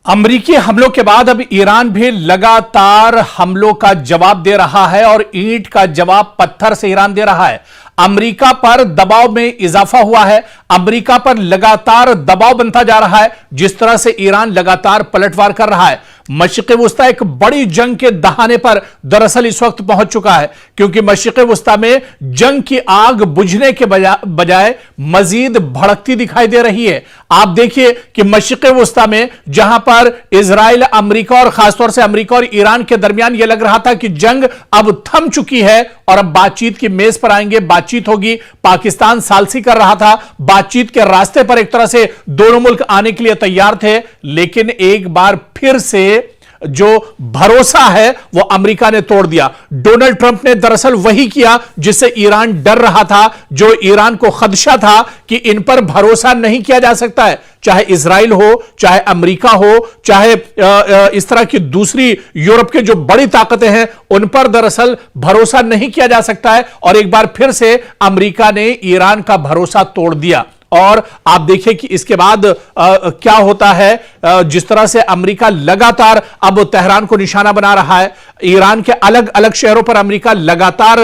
अमेरिकी हमलों के बाद अब ईरान भी लगातार हमलों का जवाब दे रहा है और ईंट का जवाब पत्थर से ईरान दे रहा है। अमेरिका पर दबाव में इजाफा हुआ है। अमेरिका पर लगातार दबाव बनता जा रहा है। जिस तरह से ईरान लगातार पलटवार कर रहा है, मशरिक़ वुस्ता एक बड़ी जंग के दहाने पर दरअसल इस वक्त पहुंच चुका है, क्योंकि मशरिक़ वुस्ता में जंग की आग बुझने के बजाय मजीद भड़कती दिखाई दे रही है। आप देखिए कि मशरिक़ वुस्ता में जहां पर इजराइल, अमेरिका और खासतौर से अमेरिका और ईरान के दरमियान यह लग रहा था कि जंग अब थम चुकी है और अब बातचीत की मेज पर आएंगे, बातचीत होगी। पाकिस्तान सालसी कर रहा था, बातचीत के रास्ते पर एक तरह से दोनों मुल्क आने के लिए तैयार थे, लेकिन एक बार फिर से जो भरोसा है वो अमेरिका ने तोड़ दिया। डोनाल्ड ट्रंप ने दरअसल वही किया जिससे ईरान डर रहा था, जो ईरान को खदशा था कि इन पर भरोसा नहीं किया जा सकता है, चाहे इजराइल हो, चाहे अमेरिका हो, चाहे इस तरह की दूसरी यूरोप के जो बड़ी ताकतें हैं, उन पर दरअसल भरोसा नहीं किया जा सकता है। और एक बार फिर से अमेरिका ने ईरान का भरोसा तोड़ दिया। और आप देखिए कि इसके बाद क्या होता है। जिस तरह से अमेरिका लगातार अब तेहरान को निशाना बना रहा है, ईरान के अलग अलग शहरों पर अमेरिका लगातार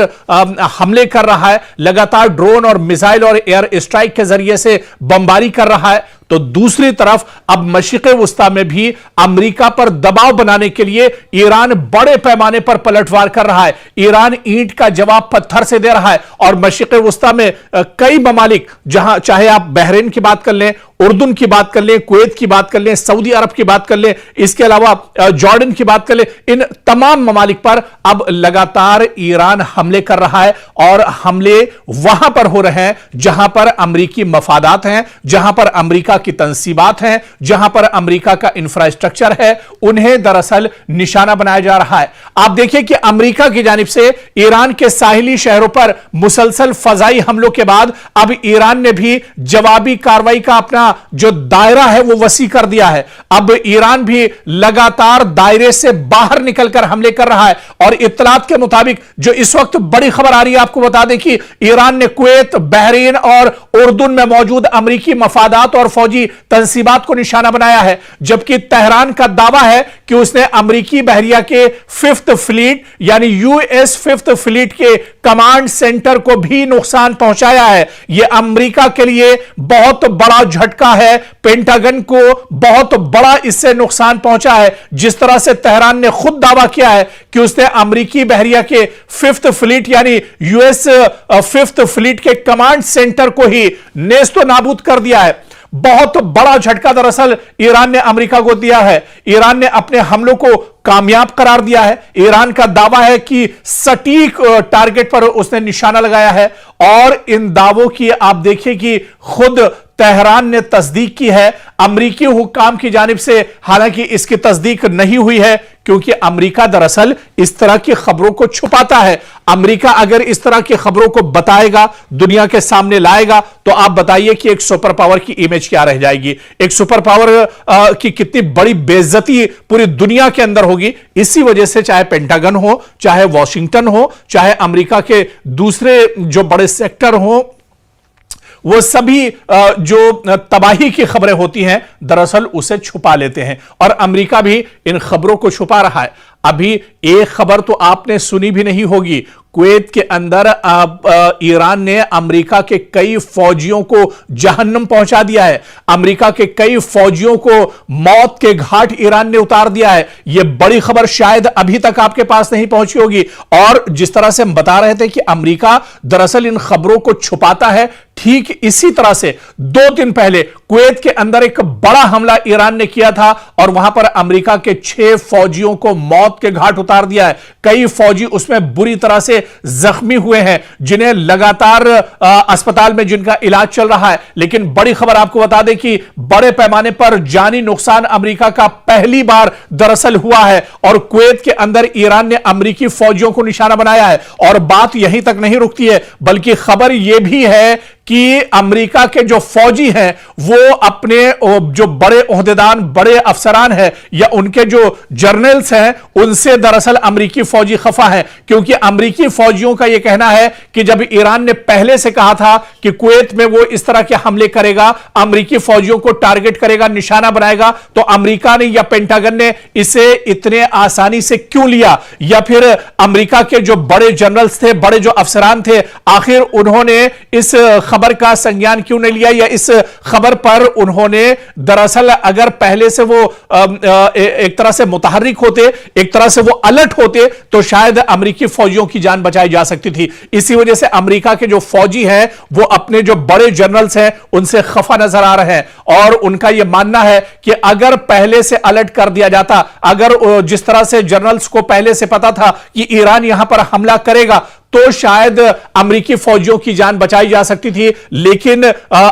हमले कर रहा है, लगातार ड्रोन और मिसाइल और एयर स्ट्राइक के जरिए से बमबारी कर रहा है, तो दूसरी तरफ अब मशरिक़ वुस्ता में भी अमेरिका पर दबाव बनाने के लिए ईरान बड़े पैमाने पर पलटवार कर रहा है। ईरान ईंट का जवाब पत्थर से दे रहा है और मशरिक़ वुस्ता में कई ममालिक, जहां चाहे आप बहरीन की बात कर लें, उर्दून की बात कर लें, कुवैत की बात कर लें, सऊदी अरब की बात कर लें, इसके अलावा जॉर्डन की बात कर लें, इन तमाम ममालिक पर अब लगातार ईरान हमले कर रहा है। और हमले वहां पर हो रहे हैं जहां पर अमेरिकी मफादात हैं, जहां पर अमेरिका की तंसीबात हैं, जहां पर अमेरिका का इंफ्रास्ट्रक्चर है, उन्हें दरअसल निशाना बनाया जा रहा है। आप देखिए कि अमेरिका की जानिब से ईरान के साहिली शहरों पर मुसलसल फजाई हमलों के बाद अब ईरान ने भी जवाबी कार्रवाई का अपना जो दायरा है वो वसी कर दिया है। अब ईरान भी लगातार दायरे से बाहर निकलकर हमले कर रहा है। और इत्तलात के मुताबिक जो इस वक्त बड़ी खबर आ रही है, आपको बता दें कि ईरान ने कुवैत, बहरीन और उर्दून में मौजूद अमेरिकी मफादात और फौजी तंसीबात को निशाना बनाया है, जबकि तेहरान का दावा है कि उसने अमेरिकी बहरिया के 5th फ्लीट यानी यूएस 5th फ्लीट के कमांड सेंटर को भी नुकसान पहुंचाया है। यह अमेरिका के लिए बहुत बड़ा झटका है, पेंटागन को बहुत बड़ा इससे नुकसान पहुंचा है। जिस तरह से तेहरान ने खुद दावा किया है कि उसने अमेरिकी बहरिया के 5th फ्लीट यानी यूएस 5th फ्लीट के कमांड सेंटर को ही नेस्तो नाबूद कर दिया है। बहुत बड़ा झटका दरअसल ईरान ने अमेरिका को दिया है। ईरान ने अपने हमलों को कामयाब करार दिया है। ईरान का दावा है कि सटीक टारगेट पर उसने निशाना लगाया है। और इन दावों की आप देखिए कि खुद तेहरान ने तस्दीक की है अमेरिकी हुक्काम की जानिब से। हालांकि इसकी तस्दीक नहीं हुई है, क्योंकि अमेरिका दरअसल इस तरह की खबरों को छुपाता है। अमेरिका अगर इस तरह की खबरों को बताएगा, दुनिया के सामने लाएगा, तो आप बताइए कि एक सुपर पावर की इमेज क्या रह जाएगी, एक सुपर पावर की कितनी बड़ी बेइज्जती पूरी दुनिया के अंदर होगी। इसी वजह से चाहे पेंटागन हो, चाहे वॉशिंगटन हो, चाहे अमेरिका के दूसरे जो बड़े सेक्टर हो, वो सभी जो तबाही की खबरें होती हैं दरअसल उसे छुपा लेते हैं। और अमेरिका भी इन खबरों को छुपा रहा है। अभी एक खबर तो आपने सुनी भी नहीं होगी, कुवैत के अंदर ईरान ने अमेरिका के कई फौजियों को जहन्नम पहुंचा दिया है। अमेरिका के कई फौजियों को मौत के घाट ईरान ने उतार दिया है। यह बड़ी खबर शायद अभी तक आपके पास नहीं पहुंची होगी। और जिस तरह से हम बता रहे थे कि अमेरिका दरअसल इन खबरों को छुपाता है, ठीक इसी तरह से 2 दिन पहले कुवैत के अंदर एक बड़ा हमला ईरान ने किया था और वहां पर अमेरिका के 6 फौजियों को मौत के घाट उतार दिया है। कई फौजी उसमें बुरी तरह से जख्मी हुए हैं, जिन्हें लगातार अस्पताल में जिनका इलाज चल रहा है। लेकिन बड़ी खबर आपको बता दें कि बड़े पैमाने पर जानी नुकसान अमेरिका का पहली बार दरअसल हुआ है और कुवैत के अंदर ईरान ने अमेरिकी फौजियों को निशाना बनाया है। और बात यहीं तक नहीं रुकती है, बल्कि खबर यह भी है कि अमेरिका के जो फौजी हैं वो अपने जो बड़े ओहदेदार, बड़े अफसरान हैं या उनके जो जर्नल्स हैं उनसे दरअसल अमेरिकी फौजी खफा हैं, क्योंकि अमेरिकी फौजियों का यह कहना है कि जब ईरान ने पहले से कहा था कि कुवैत में वो इस तरह के हमले करेगा, अमेरिकी फौजियों को टारगेट करेगा, निशाना बनाएगा, तो अमेरिका ने या पेंटागन ने इसे इतने आसानी से क्यों लिया, या फिर अमेरिका के जो बड़े जनरल्स थे, बड़े जो अफसरान थे, आखिर उन्होंने इस खबर का संज्ञान क्यों नहीं लिया, या इस खबर पर उन्होंने दरअसल अगर पहले से वो एक तरह से मुतहर्रिक होते, एक तरह से वो अलर्ट होते, तो शायद अमेरिकी फौजियों की जान बचाई जा सकती थी। इसी वजह से अमेरिका के जो फौजी हैं वो अपने जो बड़े जनरल्स हैं उनसे खफा नजर आ रहे हैं और उनका यह मानना है कि अगर पहले से अलर्ट कर दिया जाता, अगर जिस तरह से जनरल्स को पहले से पता था कि ईरान यहां पर हमला करेगा, तो शायद अमेरिकी फौजियों की जान बचाई जा सकती थी, लेकिन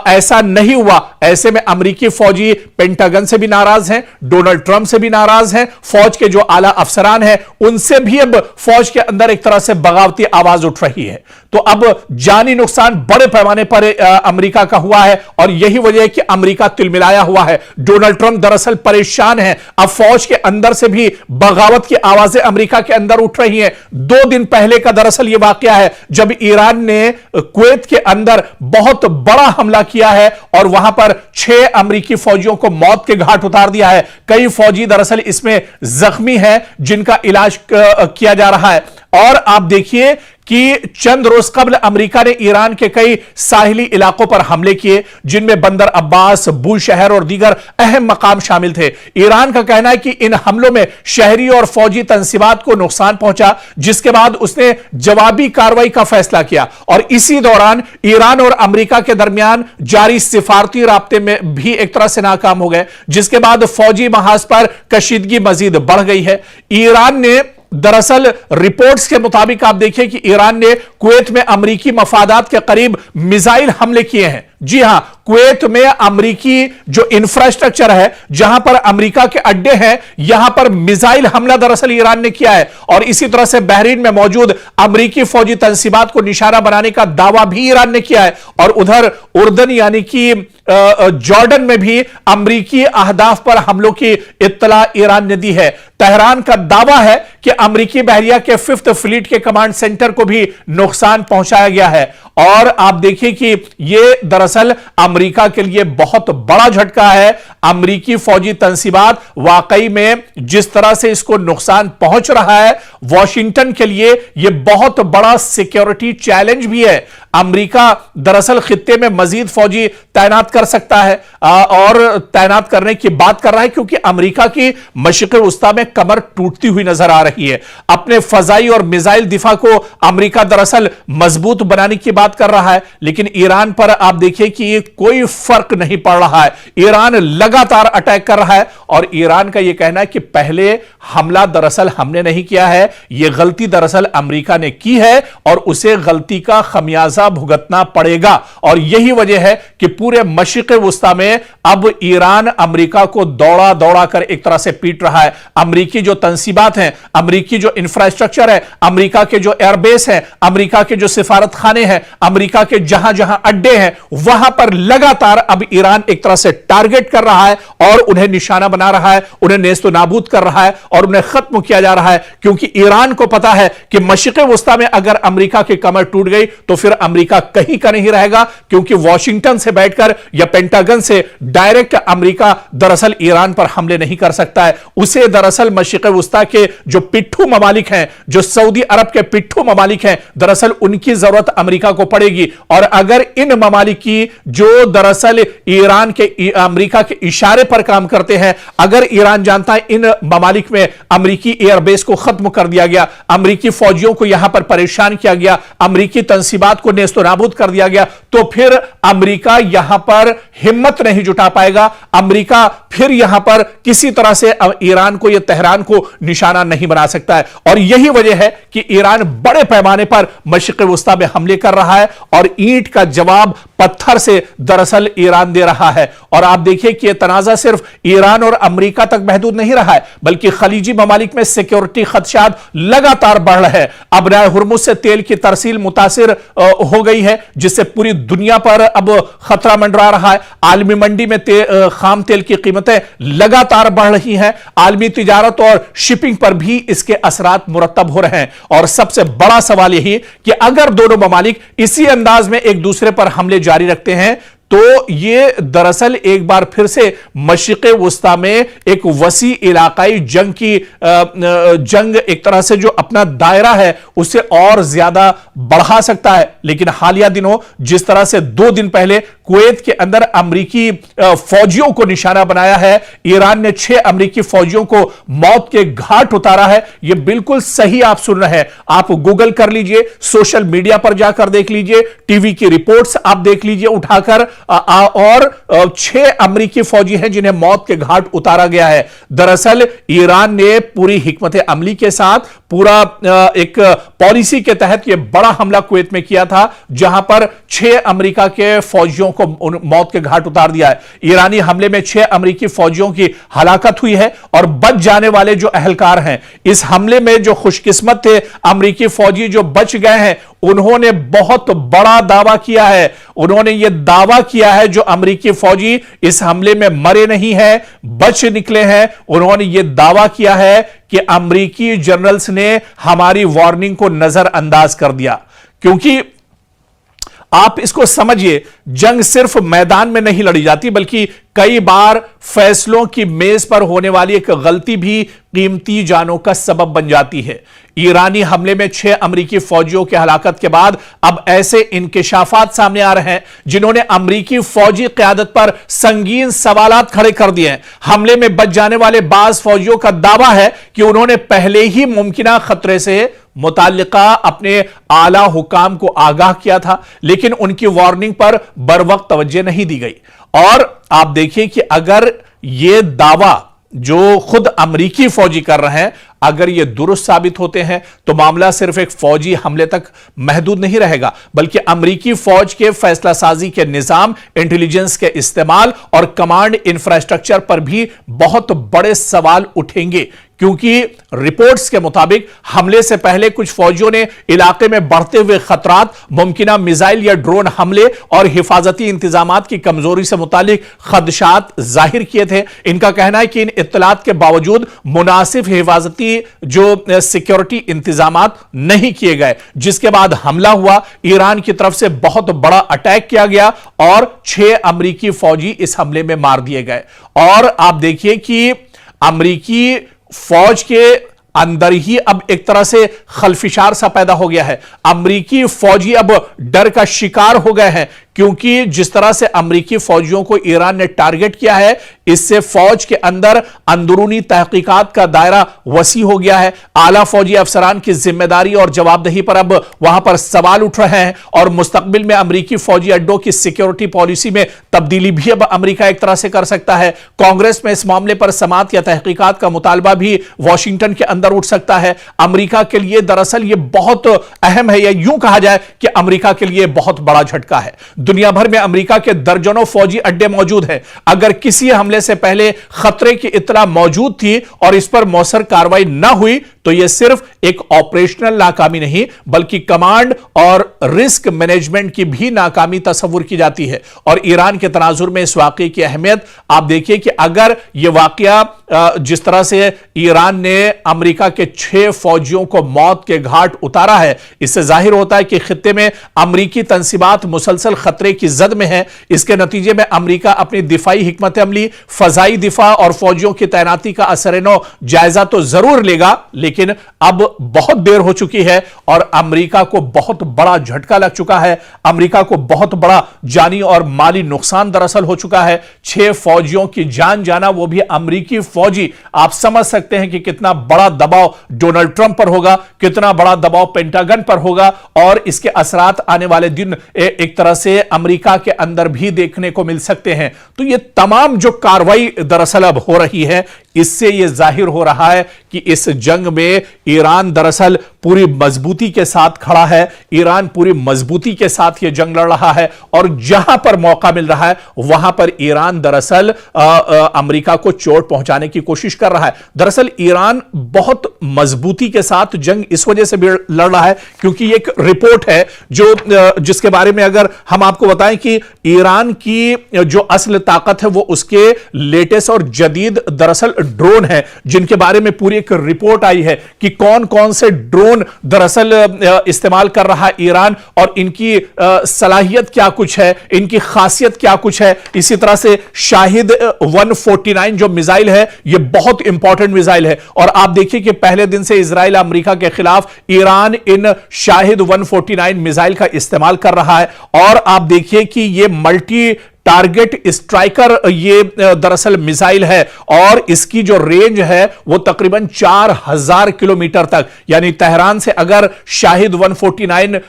ऐसा नहीं हुआ। ऐसे में अमेरिकी फौजी पेंटागन से भी नाराज हैं, डोनाल्ड ट्रंप से भी नाराज हैं, फौज के जो आला अफसरान हैं उनसे भी अब फौज के अंदर एक तरह से बगावती आवाज उठ रही है। तो अब जानी नुकसान बड़े पैमाने पर अमेरिका का हुआ है और यही वजह है कि अमेरिका तिलमिलाया हुआ है। डोनाल्ड ट्रंप दरअसल परेशान है। अब फौज के अंदर से भी बगावत की आवाजें अमेरिका के अंदर उठ रही हैं। 2 दिन पहले का दरअसल यह वाकया है जब ईरान ने कुवैत के अंदर बहुत बड़ा हमला किया है और वहां पर 6 अमेरिकी फौजियों को मौत के घाट उतार दिया है। कई फौजी दरअसल इसमें जख्मी हैं जिनका इलाज किया जा रहा है। और आप देखिए कि चंद रोज कबल अमेरिका ने ईरान के कई साहिली इलाकों पर हमले किए, जिनमें बंदर अब्बास, बूशहर और दीगर अहम मकाम शामिल थे। ईरान का कहना है कि इन हमलों में शहरी और फौजी तंसीबात को नुकसान पहुंचा, जिसके बाद उसने जवाबी कार्रवाई का फैसला किया। और इसी दौरान ईरान और अमेरिका के दरमियान जारी सिफारती राब्ते में भी एक तरह से नाकाम हो गए, जिसके बाद फौजी महाज पर कशीदगी मजीद बढ़ गई है। ईरान ने दरअसल रिपोर्ट्स के मुताबिक आप देखिए कि ईरान ने कुवैत में अमेरिकी मफादात के करीब मिसाइल हमले किए हैं। जी हां, कुवैत में अमेरिकी जो इंफ्रास्ट्रक्चर है, जहां पर अमेरिका के अड्डे हैं, यहां पर मिसाइल हमला दरअसल ईरान ने किया है। और इसी तरह से बहरीन में मौजूद अमेरिकी फौजी तंसीबात को निशाना बनाने का दावा भी ईरान ने किया है। और उधर उर्दन यानी कि जॉर्डन में भी अमेरिकी अहदाफ पर हमलों की इत्तला ईरान ने दी है। तेहरान का दावा है कि अमेरिकी बहरिया के 5th फ्लीट के कमांड सेंटर को भी नुकसान पहुंचाया गया है। और आप देखिए कि यह दरअसल अमेरिका के लिए बहुत बड़ा झटका है। अमेरिकी फौजी तंसीबात वाकई में जिस तरह से इसको नुकसान पहुंच रहा है, वॉशिंगटन के लिए यह बहुत बड़ा सिक्योरिटी चैलेंज भी है। अमेरिका दरअसल खित्ते में मजीद फौजी तैनात कर सकता है और तैनात करने की बात कर रहा है, क्योंकि अमेरिका की मशरिक़ वस्ता में कमर टूटती हुई नजर आ रही है। अपने फजाई और मिसाइल दिफा को अमेरिका दरअसल मजबूत बनाने की बात कर रहा है, लेकिन ईरान पर आप देखिए कि ये कोई फर्क नहीं पड़ रहा है। ईरान लगातार अटैक कर रहा है और ईरान का यह कहना है कि पहले हमला दरअसल हमने नहीं किया है, यह गलती दरअसल अमेरिका ने की है और उसे गलती का खमियाजा भुगतना पड़ेगा। और यही वजह है कि पूरे मशरिक़ वस्ता में अब ईरान अमेरिका को दौड़ा दौड़ा कर एक तरह से पीट रहा है। अमेरिकी जो तंसीबात हैं, अमेरिकी जो इंफ्रास्ट्रक्चर है, अमेरिका के जो एयरबेस हैं, अमेरिका के जो सिफारत खाने हैं, अमेरिका के जहां जहां अड्डे हैं, वहां पर लगातार अब ईरान एक तरह से टारगेट कर रहा है और उन्हें निशाना बना रहा है, उन्हें नेस्तो नाबूद कर रहा है और उन्हें खत्म किया जा रहा है। क्योंकि ईरान को पता है कि मशरिक़ वस्ता में अगर अमेरिका की कमर टूट गई तो फिर अमेरिका कहीं का नहीं रहेगा, क्योंकि वॉशिंगटन से बैठकर या पेंटागन से डायरेक्ट अमेरिका दरअसल ईरान पर हमले नहीं कर सकता है। उसे दरअसल मशरिक़ वस्ता के जो पिट्ठू ममालिक हैं, जो सऊदी अरब के पिट्ठू ममालिक हैं, दरअसल उनकी जरूरत अमेरिका को पड़ेगी। और अगर इन ममालिक की जो दरअसल ईरान के अमेरिका के इशारे पर काम करते हैं, अगर ईरान जानता है इन ममालिक में अमेरिकी एयरबेस को खत्म कर दिया गया, अमेरिकी फौजियों को यहां पर परेशान किया गया, अमेरिकी तंसीबात को नेस्तो नाबूद कर दिया गया, तो फिर अमेरिका यहां पर हिम्मत नहीं जुटा पाएगा। अमेरिका फिर यहां पर किसी तरह से ईरान को या तेहरान को निशाना नहीं बना सकता है। और यही वजह है कि ईरान बड़े पैमाने पर मशरिक़ वस्ता में हमले कर रहा है और ईंट का जवाब पत्थर पत्थर से दरअसल ईरान दे रहा है। और आप देखिए कि यह तनाजा सिर्फ ईरान और अमेरिका तक महदूद नहीं रहा है, बल्कि खलीजी ममालिक में सिक्योरिटी खदशात लगातार बढ़ रहे हैं। अब राय हुर्मुज से तेल की तरसील मुतासिर हो गई है, जिससे पूरी दुनिया पर अब खतरा मंडरा रहा है। आलमी मंडी में खाम तेल की कीमतें लगातार बढ़ रही हैं। आलमी तिजारत और शिपिंग पर भी इसके असरात मुरतब हो रहे हैं। और सबसे बड़ा सवाल यही कि अगर दोनों ममालिक इसी अंदाज में एक दूसरे पर हमले जारी रखते हैं तो यह दरअसल एक बार फिर से मशरिक़े वुस्ता में एक वसी इलाकाई जंग एक तरह से जो अपना दायरा है उसे और ज्यादा बढ़ा सकता है। लेकिन हालिया दिनों जिस तरह से 2 दिन पहले कुवैत के अंदर अमरीकी फौजियों को निशाना बनाया है, ईरान ने 6 अमरीकी फौजियों को मौत के घाट उतारा है, यह बिल्कुल सही आप सुन रहे हैं। आप गूगल कर लीजिए, सोशल मीडिया पर जाकर देख लीजिए, टीवी की रिपोर्ट्स आप देख लीजिए उठाकर, और 6 अमरीकी फौजी हैं जिन्हें मौत के घाट उतारा गया है। दरअसल ईरान ने पूरी हिकमत अमली के साथ पूरा एक पॉलिसी के तहत यह बड़ा हमला कुवैत में किया था, जहां पर 6 अमेरिका के फौजियों को मौत के घाट उतार दिया है। ईरानी हमले में 6 अमेरिकी फौजियों की हलाकत हुई है और बच जाने वाले जो अहलकार हैं, इस हमले में जो खुशकिस्मत थे अमेरिकी फौजी जो बच गए हैं, उन्होंने बहुत बड़ा दावा किया है। उन्होंने यह दावा किया है जो अमेरिकी फौजी इस हमले में मरे नहीं हैं, बच निकले हैं, उन्होंने यह दावा किया है कि अमेरिकी जनरल्स ने हमारी वार्निंग को नजरअंदाज कर दिया। क्योंकि आप इसको समझिए, जंग सिर्फ मैदान में नहीं लड़ी जाती, बल्कि कई बार फैसलों की मेज पर होने वाली एक गलती भी कीमती जानों का सबब बन जाती है। ईरानी हमले में 6 अमरीकी फौजियों की हलाकत के बाद अब ऐसे इंकिशाफात सामने आ रहे हैं जिन्होंने अमरीकी फौजी क़यादत पर संगीन सवालात खड़े कर दिए हैं। हमले में बच जाने वाले बाज फौजियों का दावा है कि उन्होंने पहले ही मुमकिना खतरे से मुताल्लिका अपने आला हुकाम को आगाह किया था, लेकिन उनकी वार्निंग पर बरवक्त तवज्जो नहीं दी गई। और आप देखिए कि अगर यह दावा जो खुद अमरीकी फौजी कर रहे हैं, अगर ये दुरुस्त साबित होते हैं तो मामला सिर्फ एक फौजी हमले तक महदूद नहीं रहेगा, बल्कि अमरीकी फौज के फैसला साजी के निजाम, इंटेलिजेंस के इस्तेमाल और कमांड इंफ्रास्ट्रक्चर पर भी बहुत बड़े सवाल उठेंगे। क्योंकि रिपोर्ट्स के मुताबिक हमले से पहले कुछ फौजियों ने इलाके में बढ़ते हुए खतरात, मुमकिना मिसाइल या ड्रोन हमले और हिफाजती इंतजामात की कमजोरी से मुतालिक खदशात जाहिर किए थे। इनका कहना है कि इन इत्तलात के बावजूद मुनासिब हिफाजती जो सिक्योरिटी इंतजामात नहीं किए गए, जिसके बाद हमला हुआ। ईरान की तरफ से बहुत बड़ा अटैक किया गया और 6 अमरीकी फौजी इस हमले में मार दिए गए। और आप देखिए कि अमरीकी फौज के अंदर ही अब एक तरह से खलफिशार सा पैदा हो गया है। अमरीकी फौजी अब डर का शिकार हो गए हैं, क्योंकि जिस तरह से अमरीकी फौजियों को ईरान ने टारगेट किया है, इससे फौज के अंदर अंदरूनी तहकीकात का दायरा वसी हो गया है। आला फौजी अफसरान की जिम्मेदारी और जवाबदेही पर अब वहां पर सवाल उठ रहे हैं और मुस्तकबिल में अमरीकी फौजी अड्डों की सिक्योरिटी पॉलिसी में तब्दीली भी अब अमरीका एक तरह से कर सकता है। कांग्रेस में इस मामले पर समाअत या तहकीकात का मुतालबा भी वॉशिंगटन के अंदर उठ सकता है। अमरीका के लिए दरअसल यह बहुत अहम है, या यूं कहा जाए कि अमरीका के लिए बहुत बड़ा झटका है। दुनिया भर में अमेरिका के दर्जनों फौजी अड्डे मौजूद हैं। अगर किसी हमले से पहले खतरे की इत्तला मौजूद थी और इस पर मौसर कार्रवाई ना हुई तो यह सिर्फ एक ऑपरेशनल नाकामी नहीं, बल्कि कमांड और रिस्क मैनेजमेंट की भी नाकामी तस्वुर की जाती है। और ईरान के तनाजुर में इस वाकये की अहमियत आप देखिए कि अगर यह वाकया जिस तरह से ईरान ने अमेरिका के 6 फौजियों को मौत के घाट उतारा है, इससे जाहिर होता है कि खित्ते में अमरीकी तंसीबात मुसलसल खतरे की जद में है। इसके नतीजे में अमेरिका अपनी दिफाई हिकमत अमली, फजाई दिफा और फौजियों की तैनाती का असर-ए-नौ जायजा तो जरूर लेगा, लेकिन अब बहुत देर हो चुकी है और अमेरिका को बहुत बड़ा झटका लग चुका है। अमेरिका को बहुत बड़ा जानी और माली नुकसान दरअसल हो चुका है। 6 फौजियों की जान जाना, वो भी अमेरिकी फौजी। आप समझ सकते हैं कि कितना बड़ा दबाव डोनाल्ड ट्रंप पर होगा, कितना बड़ा दबाव पेंटागन पर होगा, और इसके असरात आने वाले दिन एक तरह से अमेरिका के अंदर भी देखने को मिल सकते हैं। तो ये तमाम जो कार्रवाई दरअसल अब हो रही है, इससे यह जाहिर हो रहा है कि इस जंग में ईरान दरअसल पूरी मजबूती के साथ खड़ा है, ईरान पूरी मजबूती के साथ यह जंग लड़ रहा है और जहां पर मौका मिल रहा है वहां पर ईरान दरअसल अमेरिका को चोट पहुंचाने की कोशिश कर रहा है। दरअसल ईरान बहुत मजबूती के साथ जंग इस वजह से भी लड़ रहा है क्योंकि एक रिपोर्ट है जिसके बारे में अगर हम आपको बताएं कि ईरान की जो असल ताकत है वो उसके लेटेस्ट और जदीद दरअसल ड्रोन है, जिनके बारे में पूरी एक रिपोर्ट आई है कि कौन कौन से ड्रोन दरअसल इस्तेमाल कर रहा है ईरान और इनकी सलाहियत क्या कुछ है, इनकी खासियत क्या कुछ है। इसी तरह से शाहिद 149 जो मिसाइल है ये बहुत इंपॉर्टेंट मिसाइल है और आप देखिए कि पहले दिन से इजराइल अमेरिका के खिलाफ ईरान इन शाहिद 149 मिसाइल का इस्तेमाल कर रहा है और आप देखिए कि ये मल्टी टारगेट स्ट्राइकर ये दरअसल मिसाइल है और इसकी जो रेंज है वो तकरीबन 4000 किलोमीटर तक, यानी तेहरान से अगर शाहिद 149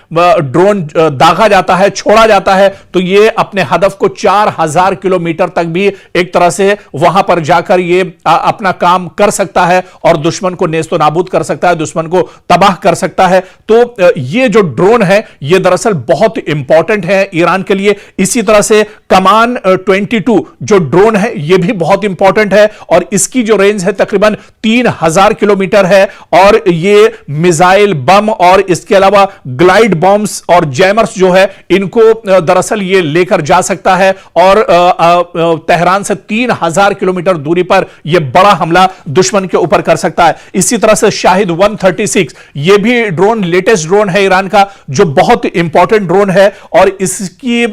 ड्रोन दागा जाता है, छोड़ा जाता है तो ये अपने हदफ को 4000 किलोमीटर तक भी एक तरह से वहां पर जाकर ये अपना काम कर सकता है और दुश्मन को नेस्तो नाबूद कर सकता है, दुश्मन को तबाह कर सकता है। तो ये जो ड्रोन है ये दरअसल बहुत इंपॉर्टेंट है ईरान के लिए। इसी तरह से कमान 22 जो ड्रोन है यह भी बहुत इंपॉर्टेंट है और इसकी जो रेंज है तकरीबन 3000 किलोमीटर है और ये मिसाइल बम और इसके अलावा ग्लाइड बॉम्ब्स और जैमर्स जो है इनको दरअसल ये लेकर जा सकता है और तेहरान से 3000 किलोमीटर दूरी पर यह बड़ा हमला दुश्मन के ऊपर कर सकता है। इसी तरह से शाहिद 136 ये भी ड्रोन लेटेस्ट ड्रोन है ईरान का जो बहुत इंपॉर्टेंट ड्रोन है और इसकी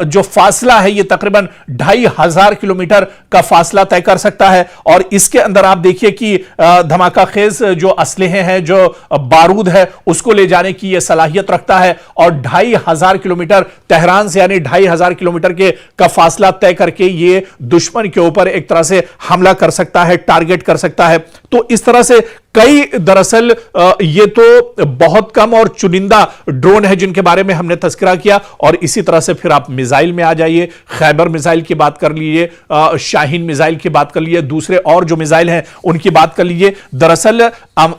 जो फासला है ये तकरीबन 2500 किलोमीटर का फासला तय कर सकता है और इसके अंदर आप देखिए कि धमाका खेज जो असलहे हैं, जो बारूद है उसको ले जाने की यह सलाहियत रखता है और 2500 किलोमीटर तेहरान से यानी 2500 किलोमीटर के का फासला तय करके ये दुश्मन के ऊपर एक तरह से हमला कर सकता है, टारगेट कर सकता है। तो इस तरह से कई दरअसल ये तो बहुत कम और चुनिंदा ड्रोन है जिनके बारे में हमने तस्करा किया और इसी तरह से फिर आप मिसाइल में आ जाइए, खैबर मिसाइल की बात कर लीजिए, शाहीन मिसाइल की बात कर लीजिए, दूसरे और जो मिसाइल हैं उनकी बात कर लीजिए। दरअसल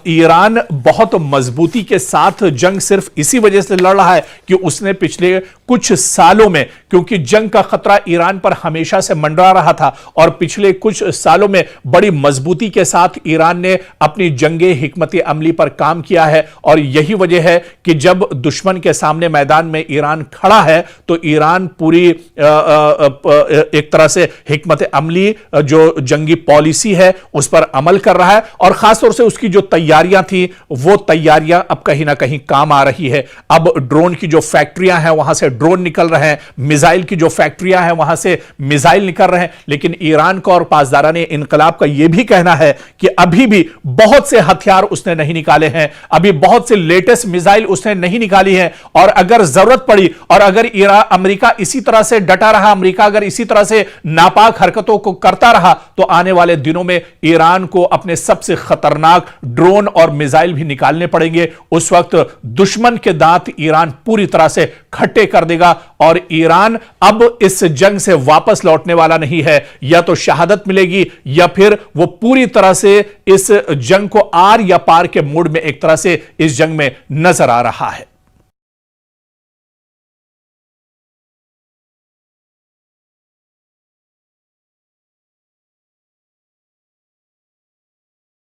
ईरान बहुत मजबूती के साथ जंग सिर्फ इसी वजह से लड़ रहा है कि उसने पिछले कुछ सालों में, क्योंकि जंग का खतरा ईरान पर हमेशा से मंडरा रहा था और पिछले कुछ सालों में बड़ी मजबूती के साथ ईरान ने अपनी जंगे हिकमत अमली पर काम किया है और यही वजह है कि जब दुश्मन के सामने मैदान में ईरान खड़ा है तो ईरान पूरी एक तरह से हिकमत अमली जो जंगी पॉलिसी है उस पर अमल कर रहा है और खासतौर से उसकी जो तैयारियां थी वो तैयारियां अब कहीं ना कहीं काम आ रही है। अब ड्रोन की जो फैक्ट्रियां हैं वहां से ड्रोन निकल रहे हैं, मिसाइल की जो फैक्ट्रियां हैं वहां से मिसाइल निकल रहे हैं, लेकिन ईरान का और पासदाराने इनकलाब का यह भी कहना है कि अभी भी बहुत से हथियार उसने नहीं निकाले हैं, अभी बहुत से लेटेस्ट मिसाइल उसने नहीं निकाली है और अगर जरूरत पड़ी और अगर अमेरिका इसी तरह से डटा रहा, अमेरिका अगर इसी तरह से नापाक हरकतों को करता रहा तो आने वाले दिनों में ईरान को अपने सबसे खतरनाक ड्रोन और मिसाइल भी निकालने पड़ेंगे। उस वक्त दुश्मन के दांत ईरान पूरी तरह से खट्टे कर देगा और ईरान अब इस जंग से वापस लौटने वाला नहीं है। या तो शहादत मिलेगी या फिर वो पूरी तरह से इस जंग को आर या पार के मूड में एक तरह से इस जंग में नजर आ रहा है।